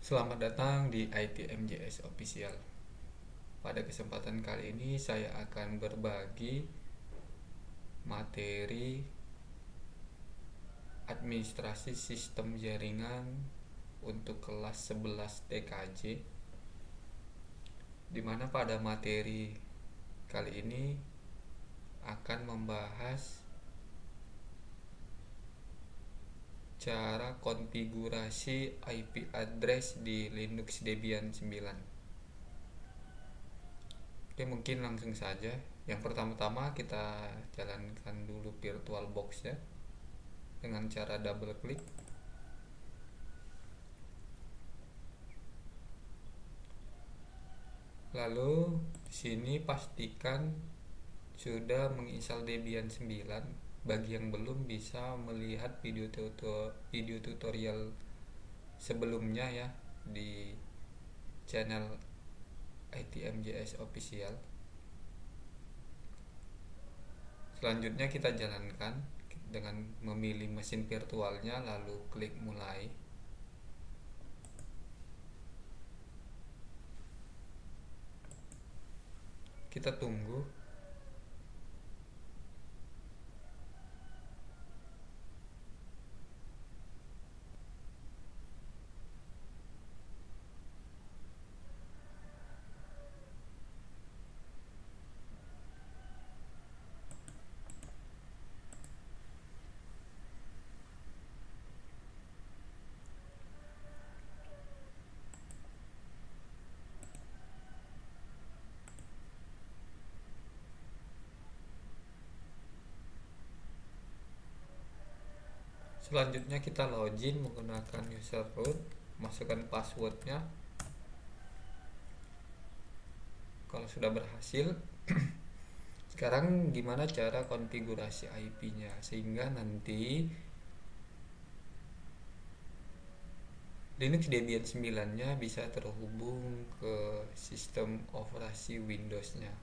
Selamat datang di ITMJS Official. Pada kesempatan kali ini saya akan berbagi materi administrasi sistem jaringan untuk kelas 11 TKJ, di mana pada materi kali ini akan membahas cara konfigurasi IP address di Linux Debian 9. Oke, mungkin langsung saja. Yang pertama-tama kita jalankan dulu VirtualBox ya, dengan cara double klik. Lalu di sini pastikan sudah menginstal Debian 9. Bagi yang belum, bisa melihat video tutorial sebelumnya ya di channel ITMJS Official. Selanjutnya kita jalankan dengan memilih mesin virtualnya, lalu klik mulai. Kita tunggu. Selanjutnya kita login menggunakan user root, masukkan passwordnya. Kalau sudah berhasil, sekarang gimana cara konfigurasi IP-nya sehingga nanti Linux Debian 9-nya bisa terhubung ke sistem operasi Windows-nya.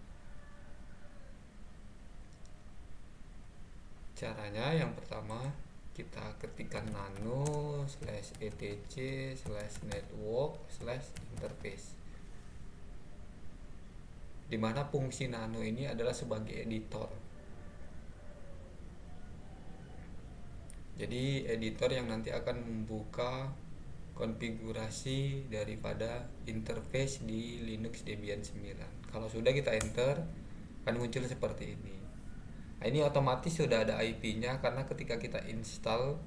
Caranya yang pertama, kita ketikkan nano/etc/network/interface, dimana fungsi nano ini adalah sebagai editor. Jadi editor yang nanti akan membuka konfigurasi daripada interface di Linux Debian 9. Kalau sudah kita enter, akan muncul seperti ini. Nah, ini otomatis sudah ada IP-nya karena ketika kita install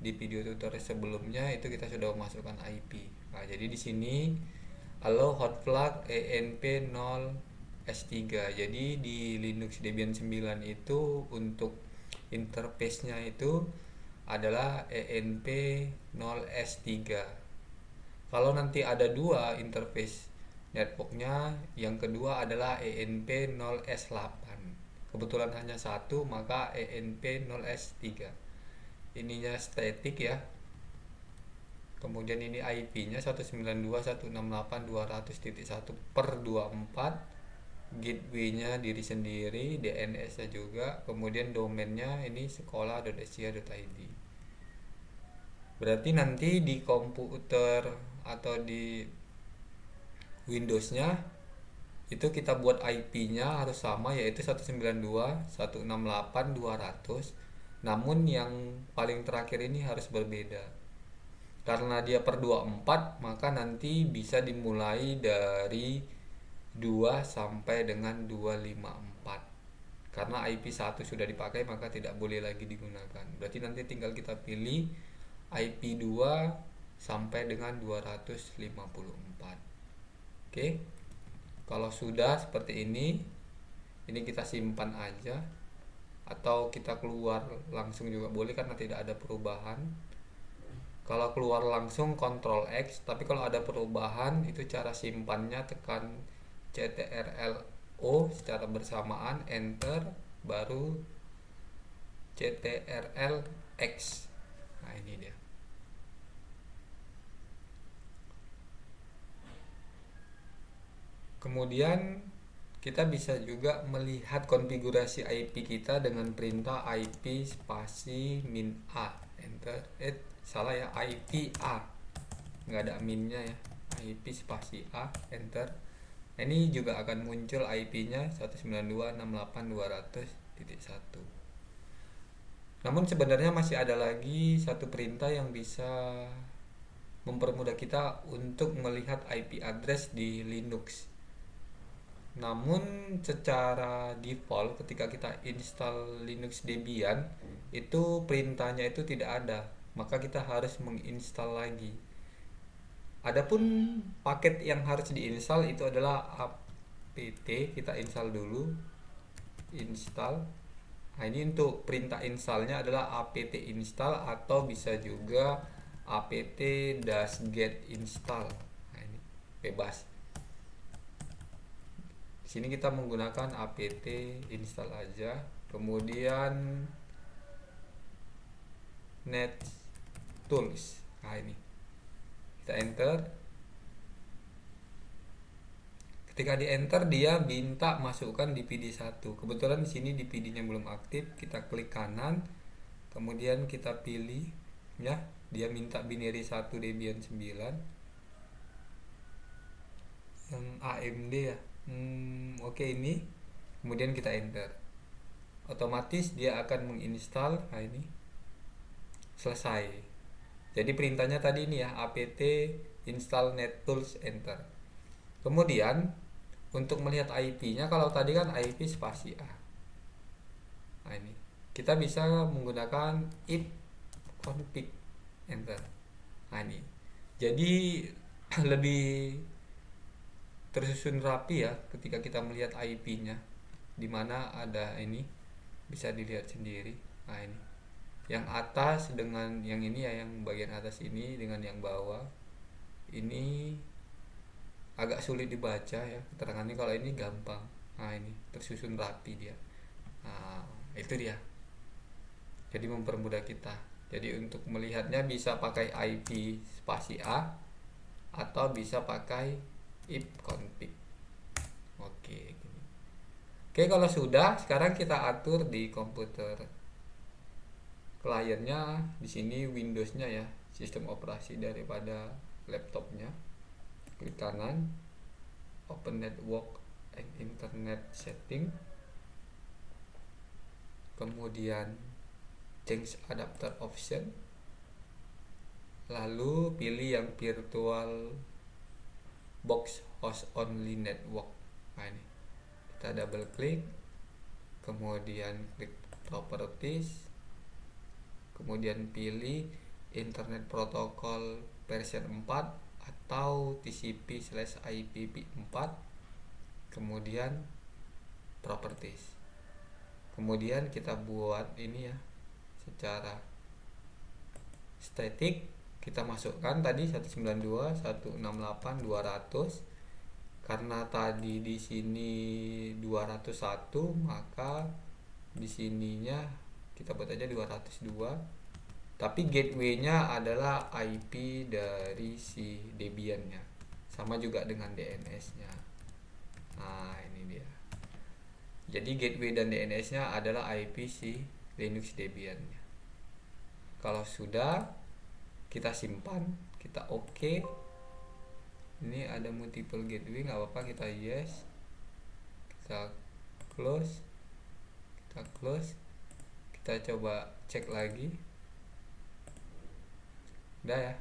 di video tutorial sebelumnya itu kita sudah memasukkan IP. Nah, jadi di sini allow hotflag env0s3. Jadi di Linux Debian 9 itu untuk interface-nya itu adalah env0s3. Kalau nanti ada dua interface networknya, yang kedua adalah env0s8. Kebetulan hanya satu, maka env0s3. Ininya static ya. Kemudian ini IP-nya 192.168.200.1/24. Gateway-nya diri sendiri, DNS-nya juga. Kemudian domainnya ini sekolah.sia.id. Berarti nanti di komputer atau di Windows-nya itu kita buat IP-nya harus sama, yaitu 192.168.200. Namun yang paling terakhir ini harus berbeda. Karena dia per 24, maka nanti bisa dimulai dari 2 sampai dengan 254. Karena IP 1 sudah dipakai, maka tidak boleh lagi digunakan. Berarti nanti tinggal kita pilih IP 2 sampai dengan 254. Oke. Kalau sudah seperti ini kita simpan aja, atau kita keluar langsung juga boleh karena tidak ada perubahan. Kalau keluar langsung Ctrl X, tapi kalau ada perubahan itu cara simpannya tekan CTRL-O secara bersamaan, enter, baru CTRL-X. Nah, ini dia. Kemudian kita bisa juga melihat konfigurasi IP kita dengan perintah IP spasi -a, enter. Salah ya, IP A. nggak ada minnya ya, IP spasi A, enter. Nah, ini juga akan muncul IP-nya 192.168.200.1. Namun sebenarnya masih ada lagi satu perintah yang bisa mempermudah kita untuk melihat IP address di Linux. Namun secara default ketika kita install Linux Debian itu perintahnya itu tidak ada, maka kita harus menginstal lagi. Adapun paket yang harus diinstal itu adalah apt, kita install dulu, install. Nah, ini untuk perintah installnya adalah apt install atau bisa juga apt-get install. Nah, ini bebas. Di sini kita menggunakan apt install aja, kemudian net tools. Nah, ini kita enter. Ketika di enter dia minta masukkan DPD1. Kebetulan di sini DPD-nya belum aktif, kita klik kanan, kemudian kita pilih ya, dia minta binary 1 Debian 9 yang AMD ya. Oke, ini kemudian kita enter. Otomatis dia akan menginstal. Nah, ini selesai. Jadi perintahnya tadi ini ya, apt install nettools, enter. Kemudian untuk melihat IP-nya, kalau tadi kan IP spasi A. Nah, ini kita bisa menggunakan if config, enter. Nah, ini jadi lebih tersusun rapi ya ketika kita melihat IP-nya, dimana ada ini bisa dilihat sendiri. Nah, ini yang atas dengan yang ini ya, yang bagian atas ini dengan yang bawah ini agak sulit dibaca ya keterangannya. Kalau ini gampang. Nah, ini tersusun rapi dia. Nah, itu dia. Jadi mempermudah kita. Jadi untuk melihatnya bisa pakai IP spasi A atau bisa pakai if config. Oke. Oke, kalau sudah, sekarang kita atur di komputer kliennya. Di sini Windows-nya ya, sistem operasi daripada laptopnya. Klik kanan, open network and internet setting, kemudian change adapter option, lalu pilih yang virtual box host only network. Nah, ini kita double klik, kemudian klik properties, kemudian pilih internet protocol version 4 atau TCP/IPv4, kemudian properties. Kemudian kita buat ini ya secara static, kita masukkan tadi 192.168.200. Karena tadi di sini 201, maka di sininya kita buat aja 202. Tapi gateway-nya adalah IP dari si Debian-nya. Sama juga dengan DNS-nya. Nah, ini dia. Jadi gateway dan DNS-nya adalah IP si Linux Debian-nya. Kalau sudah, kita simpan, kita oke. Ini ada multiple gateway, nggak apa-apa, kita yes. Kita close. Kita coba cek lagi. Udah ya.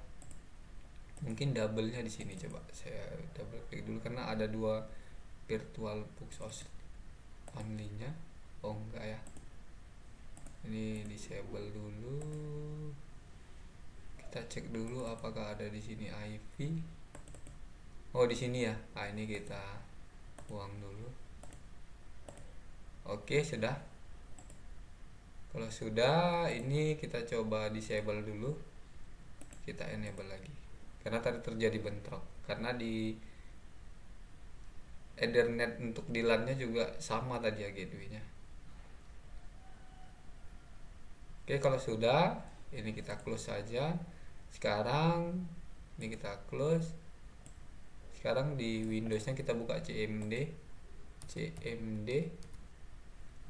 Mungkin double-nya di sini, coba saya double klik dulu karena ada dua virtual box host only-nya. Oh enggak ya. Ini disable dulu. Kita cek dulu apakah ada di sini IP. Oh, di sini ya. Ah, ini kita buang dulu. Oke, sudah. Kalau sudah, ini kita coba disable dulu. Kita enable lagi. Karena tadi terjadi bentrok. Karena di Ethernet untuk di LAN-nya juga sama tadi ya gateway-nya. Oke, kalau sudah, ini kita close saja. Sekarang ini kita close. Sekarang di Windows-nya kita buka cmd.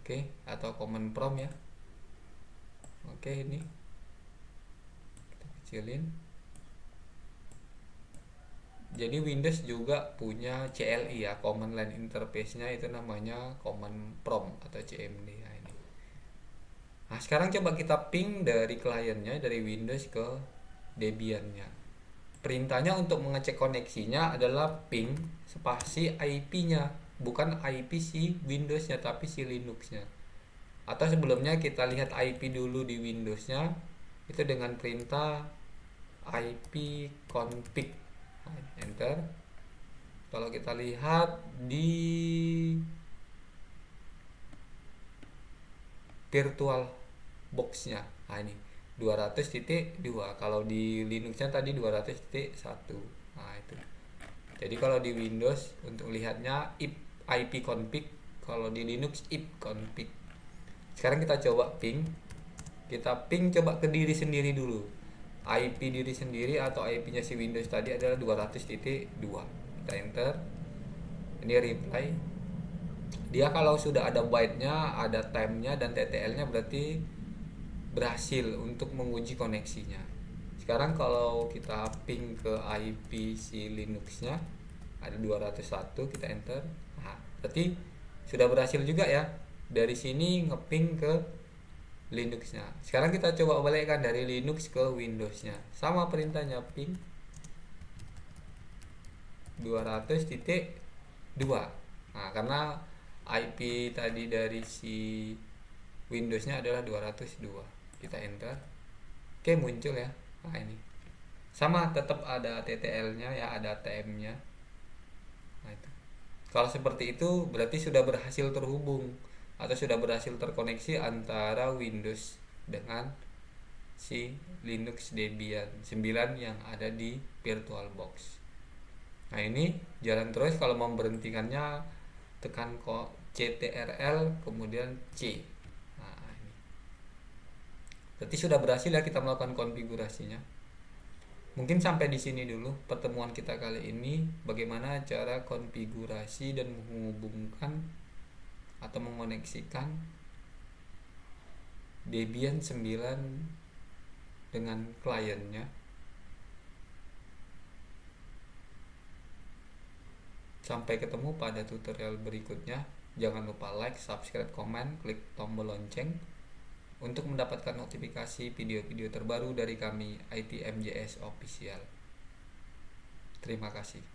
Oke, atau command prompt ya. Oke, ini kita kecilin. Jadi Windows juga punya CLI ya, Command Line Interface-nya itu namanya Command Prompt atau CMD. Nah, ini. Nah, sekarang coba kita ping dari kliennya dari Windows ke Debian-nya. Perintahnya untuk mengecek koneksinya adalah ping spasi IP-nya, bukan IP si Windows-nya tapi si Linux-nya. Atau sebelumnya kita lihat IP dulu di Windows-nya itu dengan perintah ipconfig. Nah, enter. Kalau kita lihat di virtual box-nya, nah ini 200.2. Kalau di Linux-nya tadi 200.1. Nah itu. Jadi kalau di Windows untuk lihatnya ipconfig, kalau di Linux ipconfig. Sekarang kita coba ping. Kita ping coba ke diri sendiri dulu. IP diri sendiri atau IP-nya si Windows tadi adalah 200.2. Kita enter. Ini reply. Dia kalau sudah ada byte-nya, ada time-nya dan TTL-nya berarti berhasil untuk menguji koneksinya. Sekarang kalau kita ping ke IP si Linux-nya ada 201, kita enter. Nah, berarti sudah berhasil juga ya. Dari sini ngeping ke Linux-nya. Sekarang kita coba balikkan dari Linux ke Windows-nya. Sama perintahnya ping 200.2. Nah, karena IP tadi dari si Windows-nya adalah 202. Kita enter. Oke, muncul ya. Nah, ini. Sama tetap ada TTL-nya ya, ada TM-nya. Nah, itu. Kalau seperti itu berarti sudah berhasil terhubung atau sudah berhasil terkoneksi antara Windows dengan si Linux Debian 9 yang ada di VirtualBox. Nah, ini jalan terus. Kalau mau memberhentikannya tekan CTRL kemudian C. Nah, ini. Berarti sudah berhasil ya kita melakukan konfigurasinya. Mungkin sampai di sini dulu pertemuan kita kali ini, bagaimana cara konfigurasi dan menghubungkan atau mengoneksikan Debian 9 dengan kliennya. Sampai ketemu pada tutorial berikutnya. Jangan lupa like, subscribe, komen, klik tombol lonceng untuk mendapatkan notifikasi video-video terbaru dari kami ITMJS Official. Terima kasih.